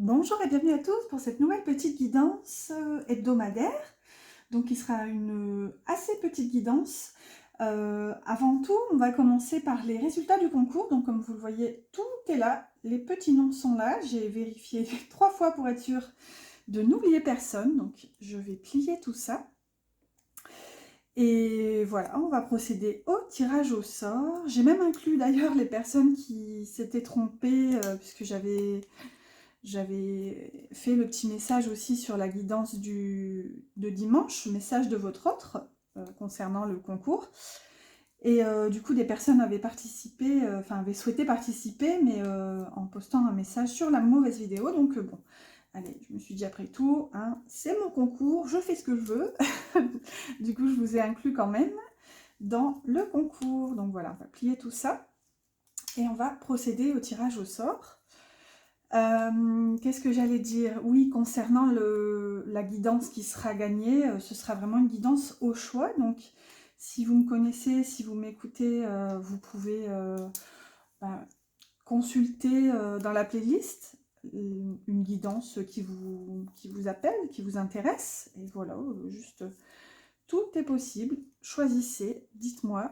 Bonjour et bienvenue à tous pour cette nouvelle petite guidance hebdomadaire. Donc il sera une assez petite guidance. Avant tout, on va commencer par les résultats du concours. Donc comme vous le voyez, tout est là. Les petits noms sont là. J'ai vérifié 3 fois pour être sûre de n'oublier personne. Donc je vais plier tout ça. Et voilà, on va procéder au tirage au sort. J'ai même inclus d'ailleurs les personnes qui s'étaient trompées puisque j'avais fait le petit message aussi sur la guidance de dimanche, message de votre autre, concernant le concours. Et du coup, des personnes avaient participé, avaient souhaité participer, mais en postant un message sur la mauvaise vidéo. Donc bon, allez, je me suis dit après tout, hein, c'est mon concours, je fais ce que je veux. Du coup, je vous ai inclus quand même dans le concours. Donc voilà, on va plier tout ça et on va procéder au tirage au sort. Qu'est-ce que j'allais dire? Oui, concernant la guidance qui sera gagnée, ce sera vraiment une guidance au choix. Donc, si vous me connaissez, si vous m'écoutez, vous pouvez bah, consulter dans la playlist une guidance qui vous appelle, qui vous intéresse. Et voilà, juste tout est possible. Choisissez, dites-moi.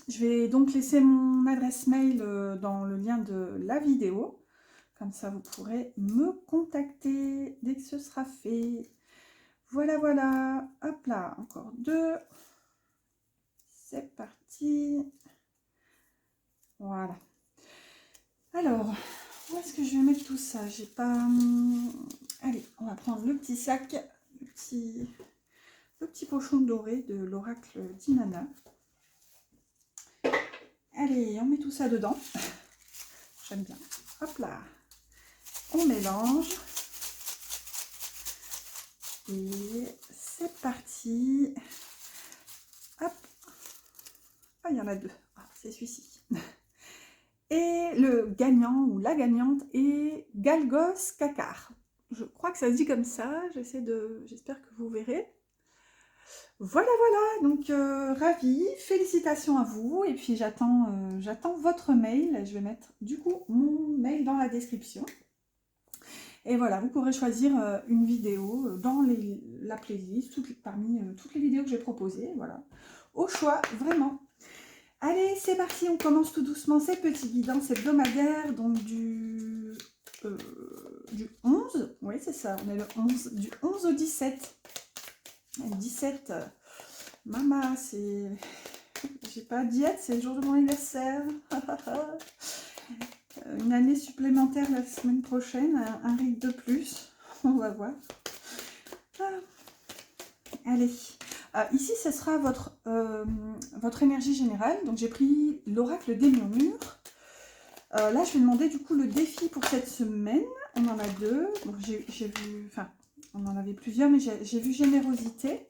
Je vais donc laisser mon adresse mail dans le lien de la vidéo. Comme ça, vous pourrez me contacter dès que ce sera fait. Voilà, voilà. Hop là, encore 2. C'est parti. Voilà. Alors, où est-ce que je vais mettre tout ça? J'ai pas... Allez, on va prendre le petit sac, le petit pochon doré de l'oracle d'Inanna. Allez, on met tout ça dedans. J'aime bien. Hop là. On mélange. Et c'est parti. Hop. Ah, il y en a 2. Ah, c'est celui-ci. Et le gagnant ou la gagnante est Galgos Kakar. Je crois que ça se dit comme ça. J'espère que vous verrez. Voilà, voilà. Donc, ravie. Félicitations à vous. Et puis, j'attends votre mail. Je vais mettre, du coup, mon mail dans la description. Et voilà, vous pourrez choisir une vidéo dans la playlist, parmi toutes les vidéos que j'ai proposées. Voilà. Au choix, vraiment. Allez, c'est parti, on commence tout doucement cette petite guidance hebdomadaire, donc du 11, oui c'est ça, on est le 11, du 11 au 17. Le 17, maman, c'est... J'ai pas de diète, c'est le jour de mon anniversaire. Une année supplémentaire la semaine prochaine, un rythme de plus, on va voir. Allez. Ici, ce sera votre énergie générale. Donc, j'ai pris l'oracle des murmures. Là, je vais demander du coup le défi pour cette semaine. On en a 2. Bon, j'ai vu, enfin, on en avait plusieurs, mais j'ai vu générosité.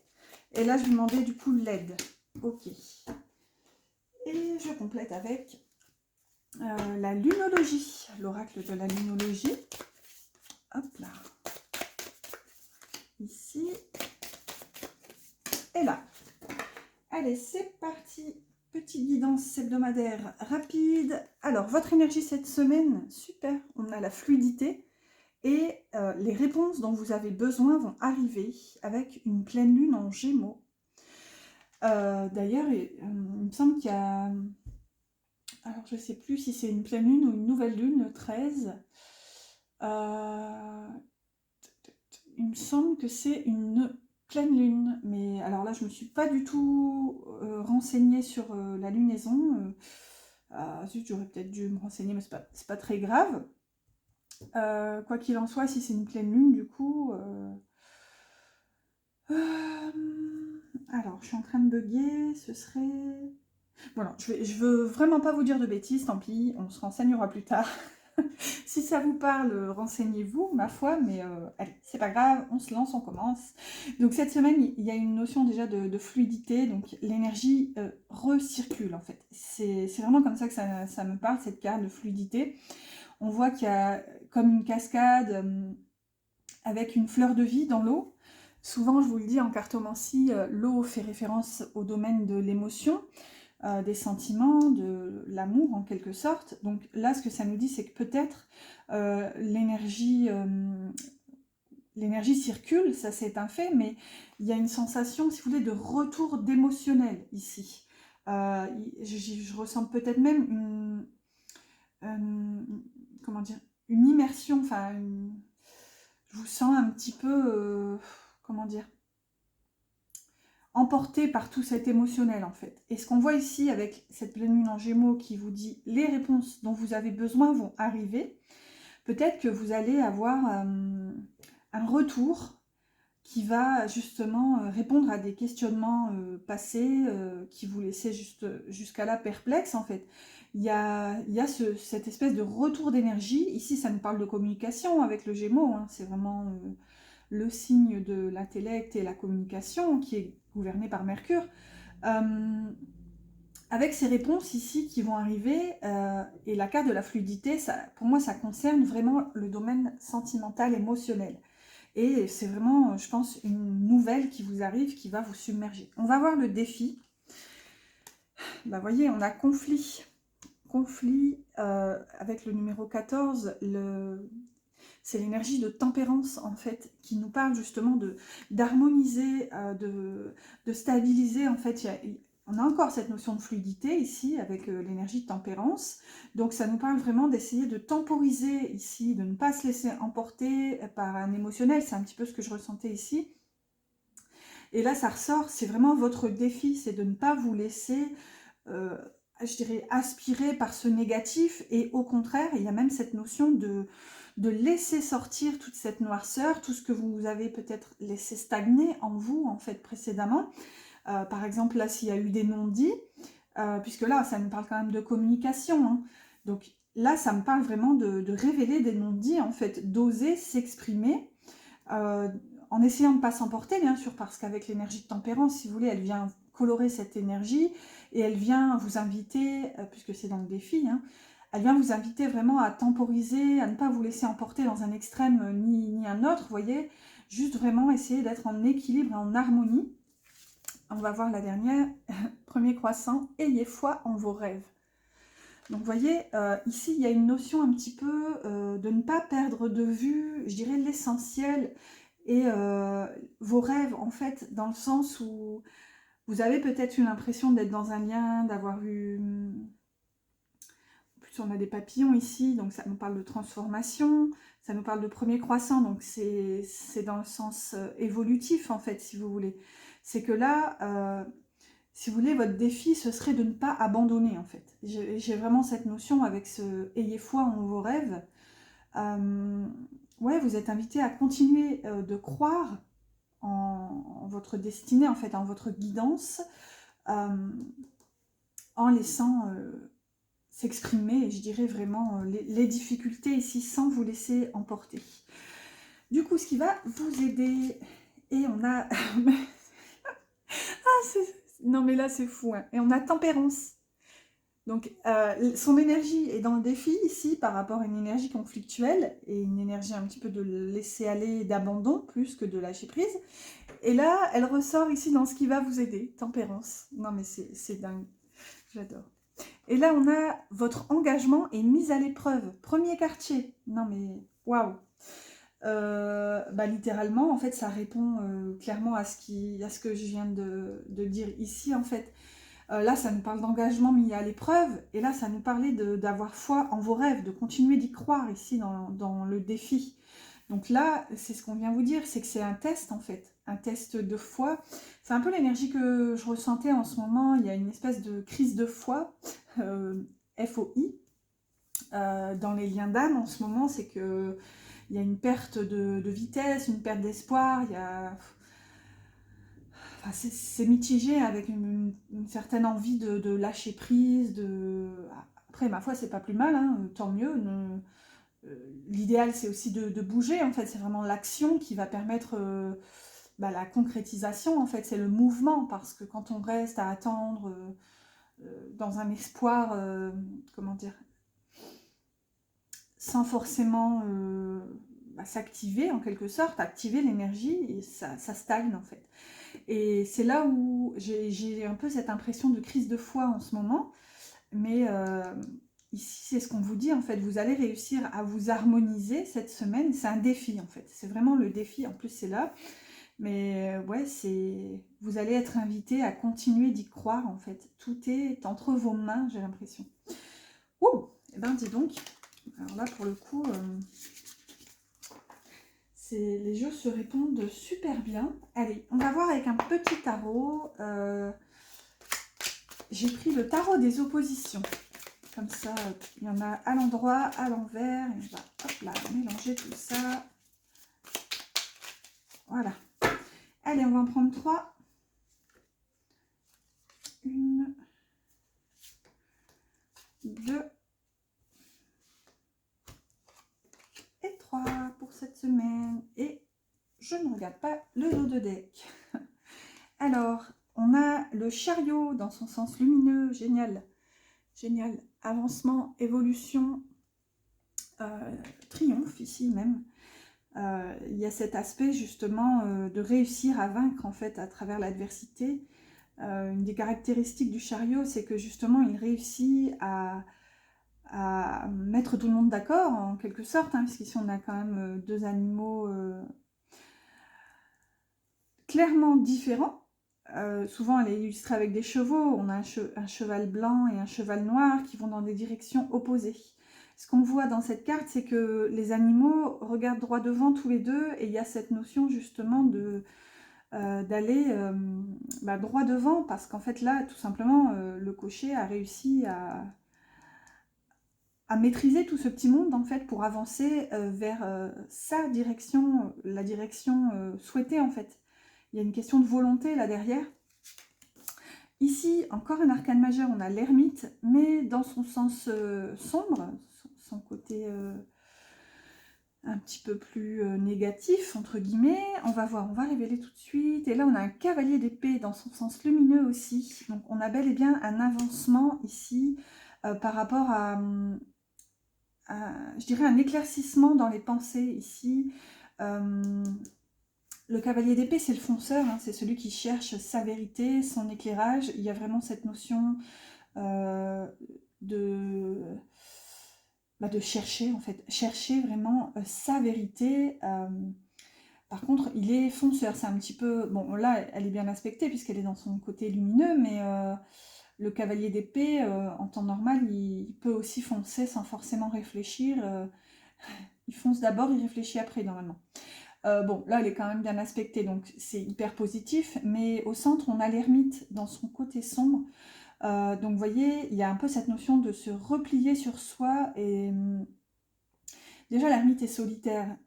Et là, je vais demander du coup l'aide. Ok. Et je complète avec la lunologie, l'oracle de la lunologie. Hop là. Ici. Et là. Allez, c'est parti. Petite guidance hebdomadaire rapide. Alors, votre énergie cette semaine, super. On a la fluidité et les réponses dont vous avez besoin vont arriver avec une pleine lune en Gémeaux. D'ailleurs, il me semble qu'il y a... Alors, je ne sais plus si c'est une pleine lune ou une nouvelle lune, le 13. Il me semble que c'est une pleine lune, mais alors là je me suis pas du tout renseignée sur la lunaison. Zut, j'aurais peut-être dû me renseigner, mais c'est pas très grave. Quoi qu'il en soit, si c'est une pleine lune, du coup... alors, je suis en train de bugger, ce serait... Voilà, je veux vraiment pas vous dire de bêtises, tant pis, on se renseignera plus tard. Si ça vous parle, renseignez-vous, ma foi, mais allez, c'est pas grave, on se lance, on commence. Donc cette semaine, il y a une notion déjà de fluidité, donc l'énergie recircule en fait. C'est vraiment comme ça que ça me parle, cette carte de fluidité. On voit qu'il y a comme une cascade avec une fleur de vie dans l'eau. Souvent, je vous le dis, en cartomancie, l'eau fait référence au domaine de l'émotion. des sentiments, de l'amour en quelque sorte. Donc là, ce que ça nous dit, c'est que peut-être l'énergie circule, ça c'est un fait, mais il y a une sensation, si vous voulez, de retour d'émotionnel ici. Je ressens peut-être même comment dire, une immersion, enfin, je vous sens un petit peu, comment dire, emporté par tout cet émotionnel en fait. Et ce qu'on voit ici avec cette pleine lune en Gémeaux qui vous dit les réponses dont vous avez besoin vont arriver, peut-être que vous allez avoir un retour qui va justement répondre à des questionnements passés qui vous laissaient jusqu'à là perplexe en fait. Il y a cette espèce de retour d'énergie. Ici, ça nous parle de communication avec le Gémeaux. Hein. C'est vraiment le signe de l'intellect et la communication qui est gouverné par Mercure. Avec ces réponses ici qui vont arriver, et la carte de la fluidité, ça, pour moi, ça concerne vraiment le domaine sentimental, émotionnel. Et c'est vraiment, je pense, une nouvelle qui vous arrive, qui va vous submerger. On va voir le défi. Bah, voyez, on a conflit. Conflit avec le numéro 14. C'est l'énergie de tempérance, en fait, qui nous parle justement d'harmoniser, de stabiliser. En fait, on a encore cette notion de fluidité ici, avec l'énergie de tempérance. Donc, ça nous parle vraiment d'essayer de temporiser ici, de ne pas se laisser emporter par un émotionnel. C'est un petit peu ce que je ressentais ici. Et là, ça ressort, c'est vraiment votre défi, c'est de ne pas vous laisser, je dirais, aspirer par ce négatif. Et au contraire, il y a même cette notion de laisser sortir toute cette noirceur, tout ce que vous avez peut-être laissé stagner en vous, en fait, précédemment. Par exemple, là, s'il y a eu des non-dits, puisque là, ça me parle quand même de communication. Hein. Donc là, ça me parle vraiment de révéler des non-dits, en fait, d'oser s'exprimer, en essayant de ne pas s'emporter, bien sûr, parce qu'avec l'énergie de tempérance, si vous voulez, elle vient colorer cette énergie, et elle vient vous inviter, puisque c'est dans le défi, hein, elle vient vous inviter vraiment à temporiser, à ne pas vous laisser emporter dans un extrême ni un autre, vous voyez, juste vraiment essayer d'être en équilibre et en harmonie. On va voir la dernière, premier croissant, ayez foi en vos rêves. Donc vous voyez, ici il y a une notion un petit peu de ne pas perdre de vue, je dirais l'essentiel, et vos rêves en fait, dans le sens où vous avez peut-être eu l'impression d'être dans un lien, d'avoir eu... En plus on a des papillons ici, donc ça nous parle de transformation, ça nous parle de premier croissant, donc c'est dans le sens évolutif en fait, si vous voulez. C'est que là... si vous voulez, votre défi, ce serait de ne pas abandonner, en fait. J'ai vraiment cette notion avec ce « ayez foi en vos rêves ». Ouais, vous êtes invité à continuer de croire en votre destinée, en fait, en votre guidance, en laissant s'exprimer, je dirais vraiment, les difficultés ici, sans vous laisser emporter. Du coup, ce qui va vous aider, et on a... non mais là c'est fou, hein. Et on a tempérance. Donc son énergie est dans le défi ici par rapport à une énergie conflictuelle et une énergie un petit peu de laisser aller, d'abandon plus que de lâcher prise. Et là, elle ressort ici dans ce qui va vous aider, tempérance. Non mais c'est dingue, j'adore. Et là on a votre engagement est mis à l'épreuve, premier quartier. Non mais waouh. Bah, littéralement, en fait, ça répond clairement à ce que je viens de dire ici, en fait. Là, ça nous parle d'engagement mis à l'épreuve, et là, ça nous parlait d'avoir foi en vos rêves, de continuer d'y croire ici dans le défi. Donc là, c'est ce qu'on vient vous dire, c'est que c'est un test, en fait, un test de foi. C'est un peu l'énergie que je ressentais en ce moment, il y a une espèce de crise de foi, FOI, dans les liens d'âme en ce moment, c'est que il y a une perte de vitesse, une perte d'espoir, il y a... Enfin, c'est mitigé avec une certaine envie de lâcher prise, Après, ma foi, c'est pas plus mal, hein, tant mieux. L'idéal, c'est aussi de bouger, en fait, c'est vraiment l'action qui va permettre la concrétisation, en fait, c'est le mouvement, parce que quand on reste à attendre dans un espoir, comment dire, sans forcément s'activer en quelque sorte, activer l'énergie, et ça stagne en fait. Et c'est là où j'ai un peu cette impression de crise de foi en ce moment. Mais ici, c'est ce qu'on vous dit, en fait. Vous allez réussir à vous harmoniser cette semaine. C'est un défi, en fait. C'est vraiment le défi. En plus, c'est là. Mais ouais, vous allez être invité à continuer d'y croire, en fait. Tout est entre vos mains, j'ai l'impression. Ouh, eh ben, dis donc. Alors là, pour le coup, les jeux se répondent super bien. Allez, on va voir avec un petit tarot. J'ai pris le tarot des oppositions. Comme ça, il y en a à l'endroit, à l'envers. Et on va hop là, mélanger tout ça. Voilà. Allez, on va en prendre 3. 1, 2 et 3 pour cette semaine. Et je ne regarde pas le dos de deck. Alors, on a le chariot dans son sens lumineux. Génial. Génial. Avancement, évolution, triomphe ici même. Il y a cet aspect justement de réussir à vaincre en fait à travers l'adversité. Une des caractéristiques du chariot, c'est que justement il réussit à mettre tout le monde d'accord en quelque sorte, hein, puisqu'ici on a quand même 2 animaux clairement différents. Souvent elle est illustrée avec des chevaux. On a un cheval blanc et un cheval noir qui vont dans des directions opposées. Ce qu'on voit dans cette carte, c'est que les animaux regardent droit devant tous les deux, et il y a cette notion justement d'aller droit devant, parce qu'en fait là, tout simplement, le cocher a réussi à maîtriser tout ce petit monde en fait pour avancer vers sa direction, la direction souhaitée en fait. Il y a une question de volonté là derrière. Ici, encore un arcane majeur, on a l'ermite, mais dans son sens sombre, son côté un petit peu plus négatif, entre guillemets. On va voir, on va révéler tout de suite. Et là, on a un cavalier d'épée dans son sens lumineux aussi. Donc, on a bel et bien un avancement ici par rapport je dirais, un éclaircissement dans les pensées ici. Le cavalier d'épée, c'est le fonceur, hein, c'est celui qui cherche sa vérité, son éclairage. Il y a vraiment cette notion de chercher, en fait, chercher vraiment sa vérité. Par contre, il est fonceur, c'est un petit peu... Bon, là, elle est bien aspectée puisqu'elle est dans son côté lumineux, mais le cavalier d'épée, en temps normal, il peut aussi foncer sans forcément réfléchir. Il fonce d'abord, il réfléchit après, normalement. Bon, là, elle est quand même bien aspectée, donc c'est hyper positif. Mais au centre, on a l'ermite dans son côté sombre. Donc, vous voyez, il y a un peu cette notion de se replier sur soi. Et déjà, l'ermite est solitaire,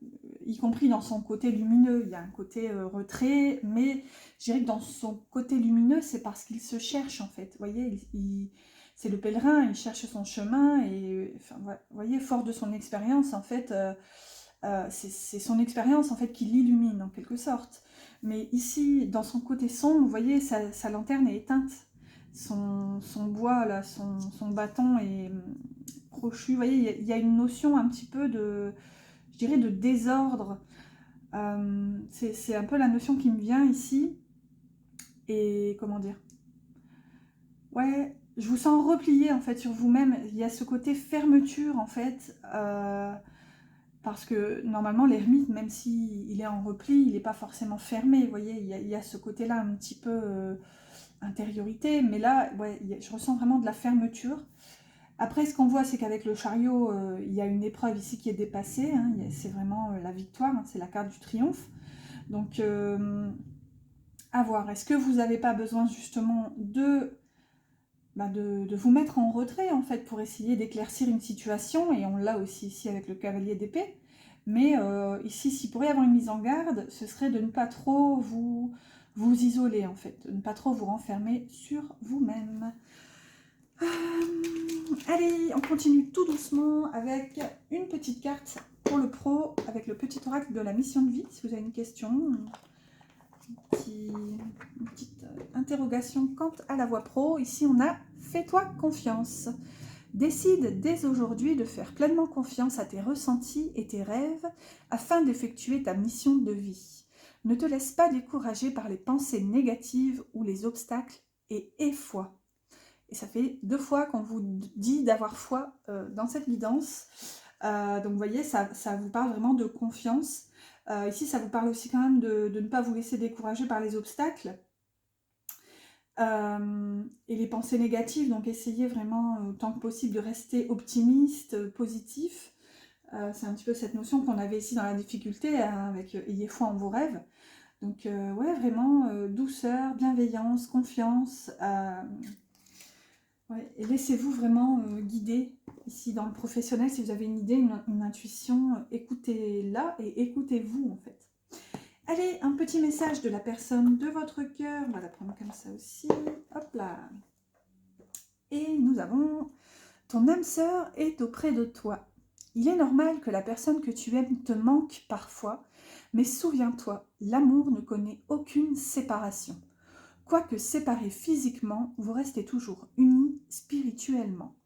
y compris dans son côté lumineux. Il y a un côté retrait, mais je dirais que dans son côté lumineux, c'est parce qu'il se cherche, en fait. Vous voyez, c'est le pèlerin, il cherche son chemin. Et, enfin, vous voyez, fort de son expérience, en fait... c'est son expérience en fait qui l'illumine en quelque sorte. Mais ici, dans son côté sombre, vous voyez, sa lanterne est éteinte. Son bois, là, son bâton est crochu. Vous voyez, il y a une notion un petit peu de, je dirais, de désordre. C'est un peu la notion qui me vient ici. Et comment dire? Ouais, je vous sens replié en fait sur vous-même. Il y a ce côté fermeture en fait. Parce que normalement, l'ermite, même s'il est en repli, il n'est pas forcément fermé. Vous voyez, il y a ce côté-là un petit peu intériorité. Mais là, ouais, je ressens vraiment de la fermeture. Après, ce qu'on voit, c'est qu'avec le chariot, il y a une épreuve ici qui est dépassée. Hein, c'est vraiment la victoire, hein, c'est la carte du triomphe. Donc, à voir. Est-ce que vous n'avez pas besoin justement de vous mettre en retrait en fait pour essayer d'éclaircir une situation, et on l'a aussi ici avec le cavalier d'épée, mais ici s'il pourrait y avoir une mise en garde, ce serait de ne pas trop vous isoler en fait, de ne pas trop vous renfermer sur vous-même. Allez, on continue tout doucement avec une petite carte pour le pro, avec le petit oracle de la mission de vie. Si vous avez une question, une petite interrogation quant à la voie pro, ici on a « Fais-toi confiance ». Décide dès aujourd'hui de faire pleinement confiance à tes ressentis et tes rêves afin d'effectuer ta mission de vie. Ne te laisse pas décourager par les pensées négatives ou les obstacles et aie foi. Et ça fait 2 fois qu'on vous dit d'avoir foi dans cette guidance. Donc vous voyez, ça vous parle vraiment de confiance. Ici, ça vous parle aussi quand même de ne pas vous laisser décourager par les obstacles. Et les pensées négatives, donc essayez vraiment autant que possible de rester optimiste, positif. C'est un petit peu cette notion qu'on avait ici dans la difficulté, avec ayez foi en vos rêves. Donc ouais, vraiment douceur, bienveillance, confiance. Ouais, et laissez-vous vraiment guider ici dans le professionnel. Si vous avez une idée, une intuition, écoutez-la et écoutez-vous en fait. Allez, un petit message de la personne de votre cœur. On va la prendre comme ça aussi. Hop là. Et nous avons ton âme sœur est auprès de toi. Il est normal que la personne que tu aimes te manque parfois, mais souviens-toi, l'amour ne connaît aucune séparation. Quoique séparés physiquement, vous restez toujours unis spirituellement.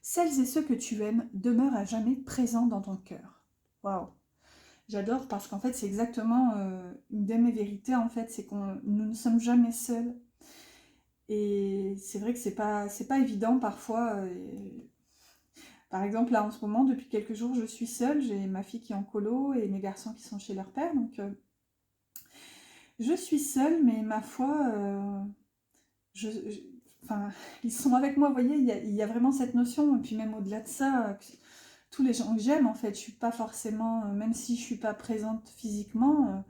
Celles et ceux que tu aimes demeurent à jamais présents dans ton cœur. Waouh! J'adore parce qu'en fait, c'est exactement une de mes vérités, en fait, c'est nous ne sommes jamais seuls. Et c'est vrai que c'est pas évident parfois. Par exemple, là, en ce moment, depuis quelques jours, je suis seule. J'ai ma fille qui est en colo et mes garçons qui sont chez leur père. Donc, je suis seule, mais ma foi, enfin, ils sont avec moi, vous voyez, il y a vraiment cette notion. Et puis même au-delà de ça, tous les gens que j'aime, en fait, je suis pas forcément, même si je suis pas présente physiquement,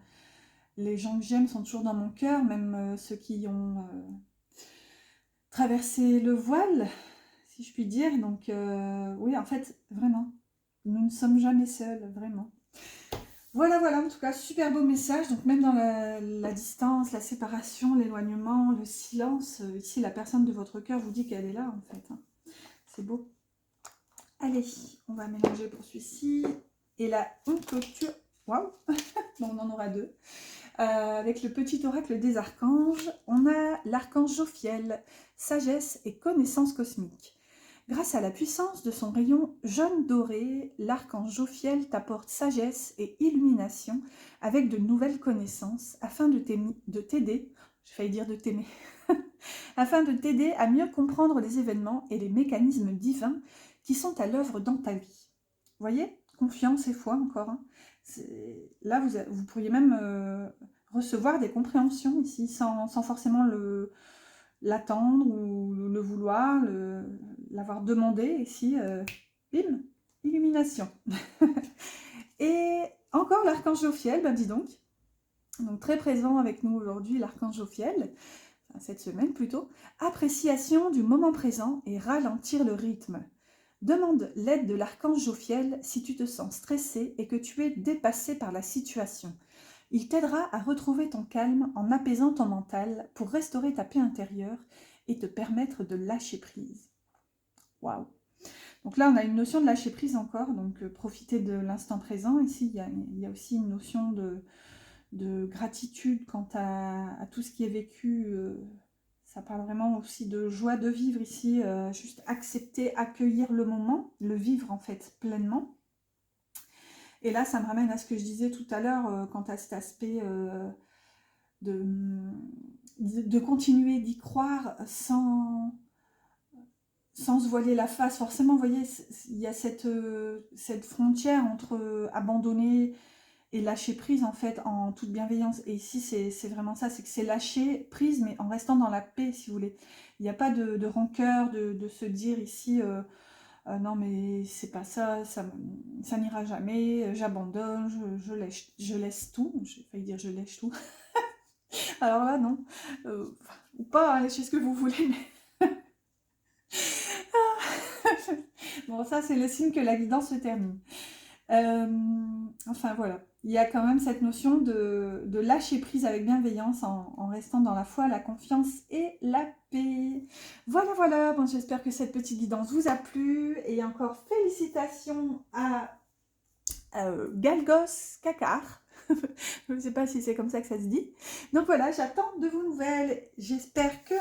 les gens que j'aime sont toujours dans mon cœur, même ceux qui ont traversé le voile, si je puis dire. Donc oui, en fait, vraiment, nous ne sommes jamais seuls, vraiment. Voilà, voilà, en tout cas, super beau message. Donc même dans la distance, la séparation, l'éloignement, le silence, ici, la personne de votre cœur vous dit qu'elle est là, en fait. Hein. C'est beau. Allez, on va mélanger pour celui-ci. Et là, on clôture. Waouh. Donc on en aura 2. Avec le petit oracle des archanges, on a l'archange Jophiel, sagesse et connaissance cosmique. Grâce à la puissance de son rayon jaune doré, l'archange Jophiel t'apporte sagesse et illumination avec de nouvelles connaissances afin de t'aider, j'ai failli dire de t'aimer, afin de t'aider à mieux comprendre les événements et les mécanismes divins qui sont à l'œuvre dans ta vie. Vous voyez, confiance et foi encore. Hein. Là, vous pourriez même recevoir des compréhensions ici sans forcément l'attendre ou le vouloir, l'avoir demandé ici, bim, illumination. Et encore l'archange Jophiel, ben dis donc très présent avec nous aujourd'hui, l'archange Jophiel, enfin, cette semaine plutôt, appréciation du moment présent et ralentir le rythme. Demande l'aide de l'archange Jophiel si tu te sens stressé et que tu es dépassé par la situation. Il t'aidera à retrouver ton calme en apaisant ton mental pour restaurer ta paix intérieure et te permettre de lâcher prise. Waouh! Donc là, on a une notion de lâcher prise encore, donc profiter de l'instant présent. Ici, il y a aussi une notion de gratitude quant à tout ce qui est vécu. Ça parle vraiment aussi de joie de vivre ici, juste accepter, accueillir le moment, le vivre en fait pleinement. Et là, ça me ramène à ce que je disais tout à l'heure quant à cet aspect de continuer d'y croire sans se voiler la face. Forcément, vous voyez, il y a cette frontière entre abandonner et lâcher prise en fait en toute bienveillance. Et ici, c'est vraiment ça, c'est que c'est lâcher prise, mais en restant dans la paix, si vous voulez. Il n'y a pas de rancœur, de se dire ici... non mais c'est pas ça, ça n'ira jamais, j'abandonne, je laisse tout, j'ai failli dire je lèche tout. Alors là non, ou pas, hein, lâchez ce que vous voulez, mais... bon ça c'est le signe que la guidance se termine. Enfin voilà, il y a quand même cette notion de lâcher prise avec bienveillance en restant dans la foi, la confiance et la paix. Voilà, voilà, bon, j'espère que cette petite guidance vous a plu et encore félicitations à Galgos Kakar. Je ne sais pas si c'est comme ça que ça se dit. Donc voilà, j'attends de vos nouvelles. J'espère que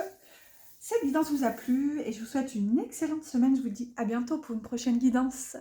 cette guidance vous a plu et je vous souhaite une excellente semaine. Je vous dis à bientôt pour une prochaine guidance.